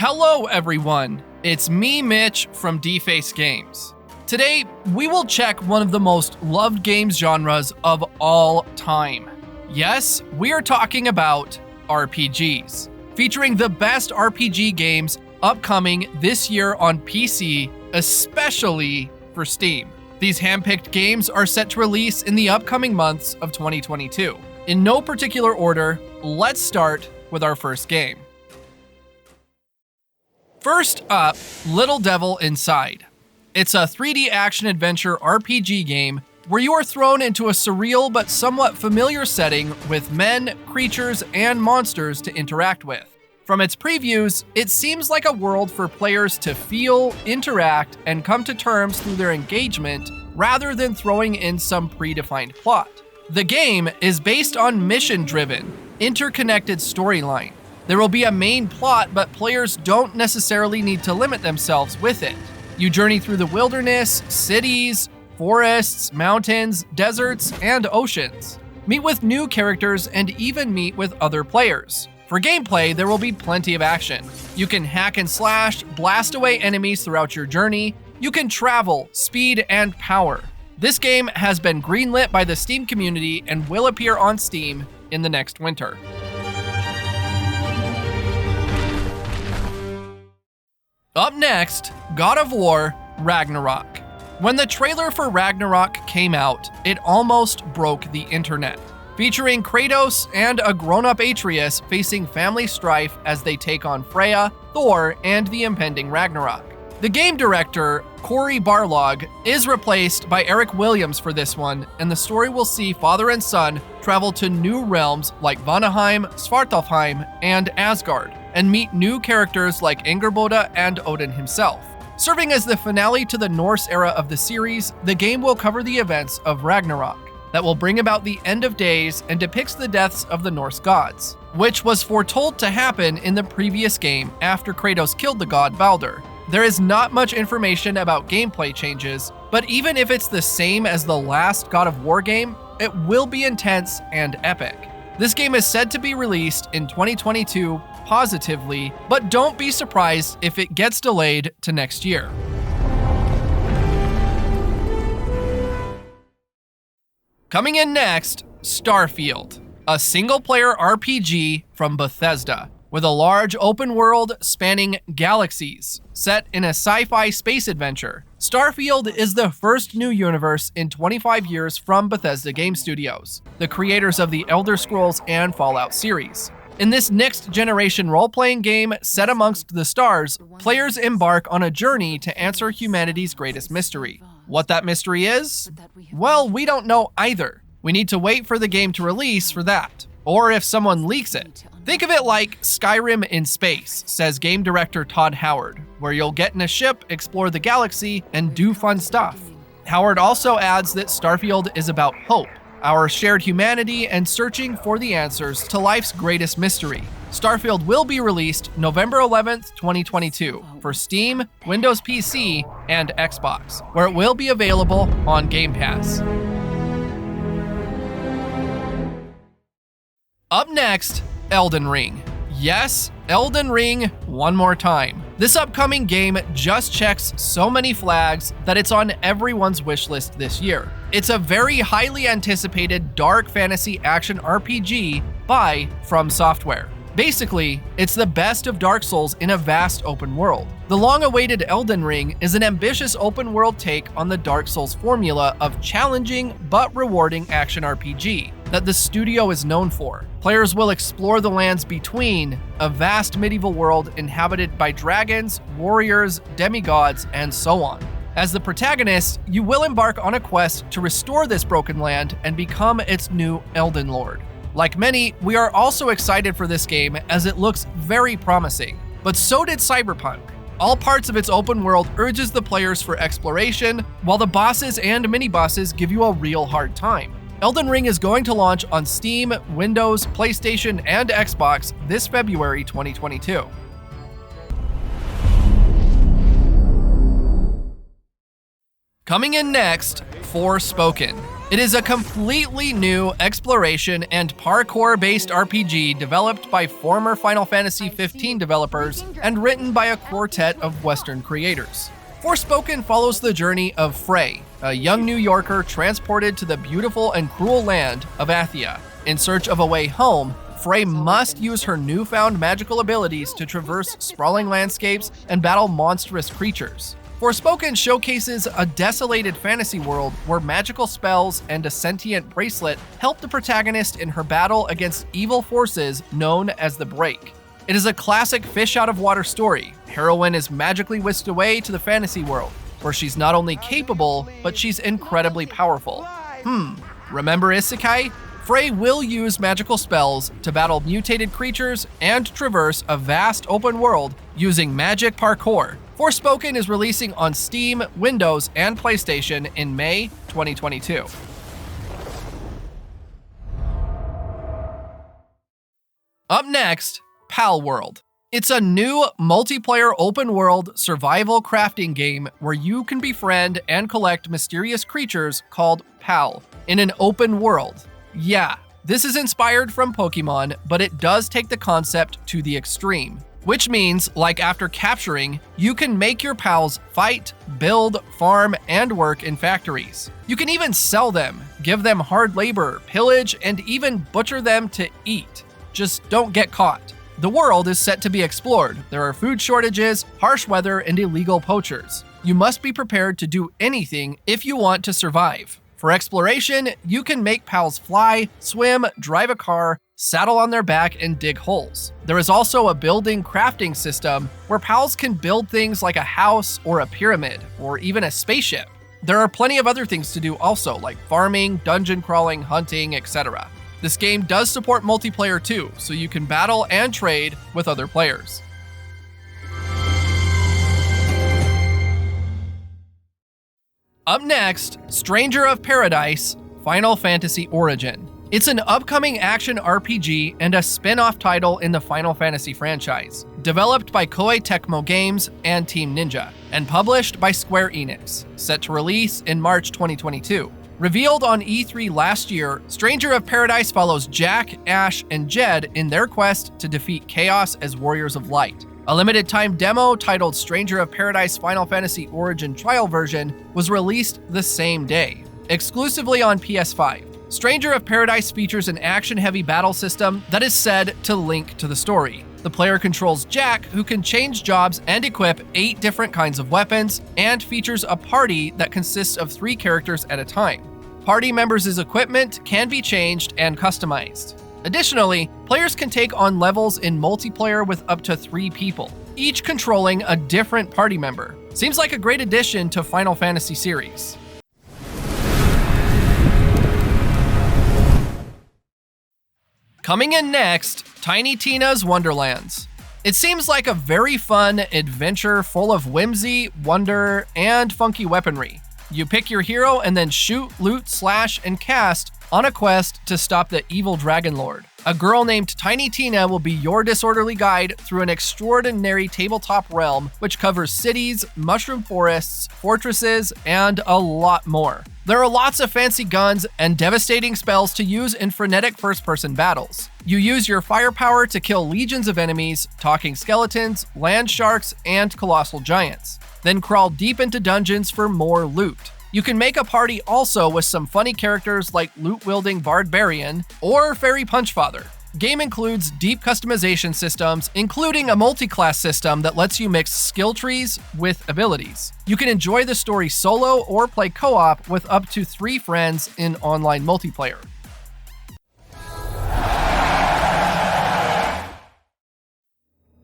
Hello everyone, it's me Mitch from Deface Games. Today, we will check one of the most loved games genres of all time. Yes, we are talking about RPGs, featuring the best RPG games upcoming this year on PC, especially for Steam. These handpicked games are set to release in the upcoming months of 2022. In no particular order, let's start with our first game. First up, Little Devil Inside. It's a 3D action-adventure RPG game where you are thrown into a surreal but somewhat familiar setting with men, creatures, and monsters to interact with. From its previews, it seems like a world for players to feel, interact, and come to terms through their engagement rather than throwing in some predefined plot. The game is based on mission-driven, interconnected storyline. There will be a main plot, but players don't necessarily need to limit themselves with it. You journey through the wilderness, cities, forests, mountains, deserts, and oceans. Meet with new characters and even meet with other players. For gameplay, there will be plenty of action. You can hack and slash, blast away enemies throughout your journey. You can travel, speed, and power. This game has been greenlit by the Steam community and will appear on Steam in the next winter. Up next, God of War Ragnarok. When the trailer for Ragnarok came out, it almost broke the internet. Featuring Kratos and a grown-up Atreus facing family strife as they take on Freya, Thor, and the impending Ragnarok. The game director, Cory Barlog, is replaced by Eric Williams for this one, and the story will see father and son travel to new realms like Vanaheim, Svartalfheim, and Asgard, and meet new characters like Angerboda and Odin himself. Serving as the finale to the Norse era of the series, the game will cover the events of Ragnarok that will bring about the end of days and depicts the deaths of the Norse gods, which was foretold to happen in the previous game after Kratos killed the god Baldur. There is not much information about gameplay changes, but even if it's the same as the last God of War game, it will be intense and epic. This game is said to be released in 2022 positively, but don't be surprised if it gets delayed to next year. Coming in next, Starfield, a single-player RPG from Bethesda, with a large open world spanning galaxies, set in a sci-fi space adventure. Starfield is the first new universe in 25 years from Bethesda Game Studios, the creators of the Elder Scrolls and Fallout series. In this next-generation role-playing game set amongst the stars, players embark on a journey to answer humanity's greatest mystery. What that mystery is? Well, we don't know either. We need to wait for the game to release for that, or if someone leaks it. Think of it like Skyrim in space, says game director Todd Howard, where you'll get in a ship, explore the galaxy, and do fun stuff. Howard also adds that Starfield is about hope, our shared humanity, and searching for the answers to life's greatest mystery. Starfield will be released November 11th, 2022 for Steam, Windows PC, and Xbox, where it will be available on Game Pass. Up next, Elden Ring. Yes, Elden Ring one more time. This upcoming game just checks so many flags that it's on everyone's wish list this year. It's a very highly anticipated dark fantasy action RPG by From Software. Basically, it's the best of Dark Souls in a vast open world. The long-awaited Elden Ring is an ambitious open-world take on the Dark Souls formula of challenging but rewarding action RPG that the studio is known for. Players will explore the lands between a vast medieval world inhabited by dragons, warriors, demigods, and so on. As the protagonist, you will embark on a quest to restore this broken land and become its new Elden Lord. Like many, we are also excited for this game as it looks very promising. But so did Cyberpunk. All parts of its open world urges the players for exploration, while the bosses and mini-bosses give you a real hard time. Elden Ring is going to launch on Steam, Windows, PlayStation, and Xbox this February 2022. Coming in next, FORSPOKEN. It is a completely new exploration and parkour-based RPG developed by former Final Fantasy XV developers and written by a quartet of Western creators. Forspoken follows the journey of Frey, a young New Yorker transported to the beautiful and cruel land of Athia. In search of a way home, Frey must use her newfound magical abilities to traverse sprawling landscapes and battle monstrous creatures. Forspoken showcases a desolated fantasy world where magical spells and a sentient bracelet help the protagonist in her battle against evil forces known as the Break. It is a classic fish-out-of-water story. Heroine is magically whisked away to the fantasy world, where she's not only capable, but she's incredibly powerful. Remember Isekai? Frey will use magical spells to battle mutated creatures and traverse a vast open world using magic parkour. Forspoken is releasing on Steam, Windows, and PlayStation in May 2022. Up next, PALWORLD. It's a new multiplayer open-world survival crafting game where you can befriend and collect mysterious creatures called PAL in an open world. Yeah, this is inspired from Pokemon, but it does take the concept to the extreme. Which means, like after capturing, you can make your pals fight, build, farm, and work in factories. You can even sell them, give them hard labor, pillage, and even butcher them to eat. Just don't get caught. The world is set to be explored. There are food shortages, harsh weather, and illegal poachers. You must be prepared to do anything if you want to survive. For exploration, you can make pals fly, swim, drive a car, saddle on their back, and dig holes. There is also a building crafting system where pals can build things like a house or a pyramid, or even a spaceship. There are plenty of other things to do also, like farming, dungeon crawling, hunting, etc. This game does support multiplayer too, so you can battle and trade with other players. Up next, Stranger of Paradise, Final Fantasy Origin. It's an upcoming action RPG and a spin-off title in the Final Fantasy franchise, developed by Koei Tecmo Games and Team Ninja, and published by Square Enix, set to release in March 2022. Revealed on E3 last year, Stranger of Paradise follows Jack, Ash, and Jed in their quest to defeat Chaos as Warriors of Light. A limited-time demo titled Stranger of Paradise Final Fantasy Origin Trial Version was released the same day, exclusively on PS5. Stranger of Paradise features an action-heavy battle system that is said to link to the story. The player controls Jack, who can change jobs and equip 8 different kinds of weapons, and features a party that consists of 3 characters at a time. Party members' equipment can be changed and customized. Additionally, players can take on levels in multiplayer with up to 3 people, each controlling a different party member. Seems like a great addition to Final Fantasy series. Coming in next, Tiny Tina's Wonderlands. It seems like a very fun adventure full of whimsy, wonder, and funky weaponry. You pick your hero and then shoot, loot, slash, and cast on a quest to stop the evil Dragon Lord. A girl named Tiny Tina will be your disorderly guide through an extraordinary tabletop realm which covers cities, mushroom forests, fortresses, and a lot more. There are lots of fancy guns and devastating spells to use in frenetic first-person battles. You use your firepower to kill legions of enemies, talking skeletons, land sharks, and colossal giants. Then crawl deep into dungeons for more loot. You can make a party also with some funny characters like loot-wielding Barbarian or Fairy Punchfather. Game includes deep customization systems, including a multi-class system that lets you mix skill trees with abilities. You can enjoy the story solo or play co-op with up to 3 friends in online multiplayer.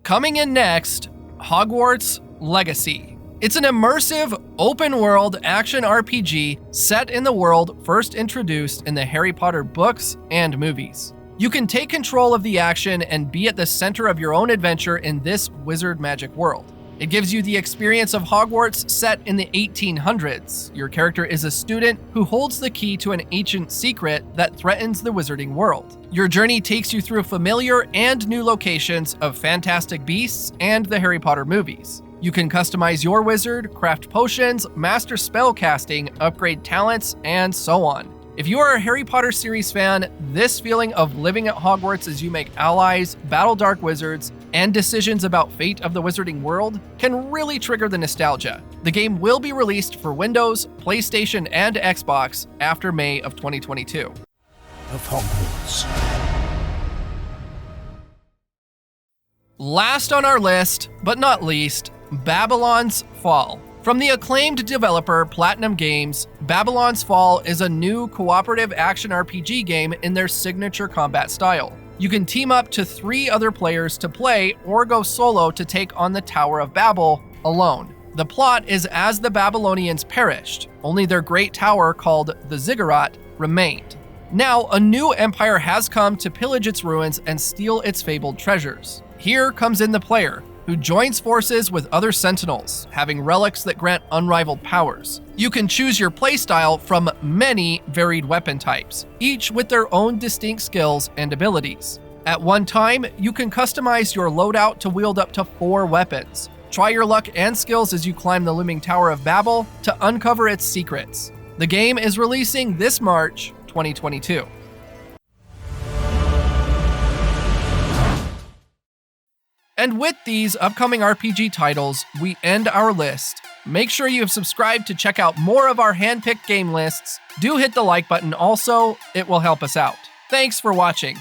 Coming in next, Hogwarts Legacy. It's an immersive, open-world action RPG set in the world first introduced in the Harry Potter books and movies. You can take control of the action and be at the center of your own adventure in this wizard magic world. It gives you the experience of Hogwarts set in the 1800s. Your character is a student who holds the key to an ancient secret that threatens the wizarding world. Your journey takes you through familiar and new locations of Fantastic Beasts and the Harry Potter movies. You can customize your wizard, craft potions, master spell casting, upgrade talents, and so on. If you are a Harry Potter series fan, this feeling of living at Hogwarts as you make allies, battle dark wizards, and decisions about fate of the wizarding world can really trigger the nostalgia. The game will be released for Windows, PlayStation, and Xbox after May of 2022. Of Hogwarts. Last on our list, but not least, Babylon's Fall. From the acclaimed developer Platinum Games, Babylon's Fall is a new cooperative action RPG game in their signature combat style. You can team up to 3 other players to play or go solo to take on the Tower of Babel alone. The plot is as the Babylonians perished, only their great tower called the Ziggurat remained. Now, a new empire has come to pillage its ruins and steal its fabled treasures. Here comes in the player, who joins forces with other sentinels, having relics that grant unrivaled powers. You can choose your playstyle from many varied weapon types, each with their own distinct skills and abilities. At one time, you can customize your loadout to wield up to 4 weapons. Try your luck and skills as you climb the looming Tower of Babel to uncover its secrets. The game is releasing this March 2022. And with these upcoming RPG titles, we end our list. Make sure you have subscribed to check out more of our handpicked game lists. Do hit the like button also, it will help us out. Thanks for watching.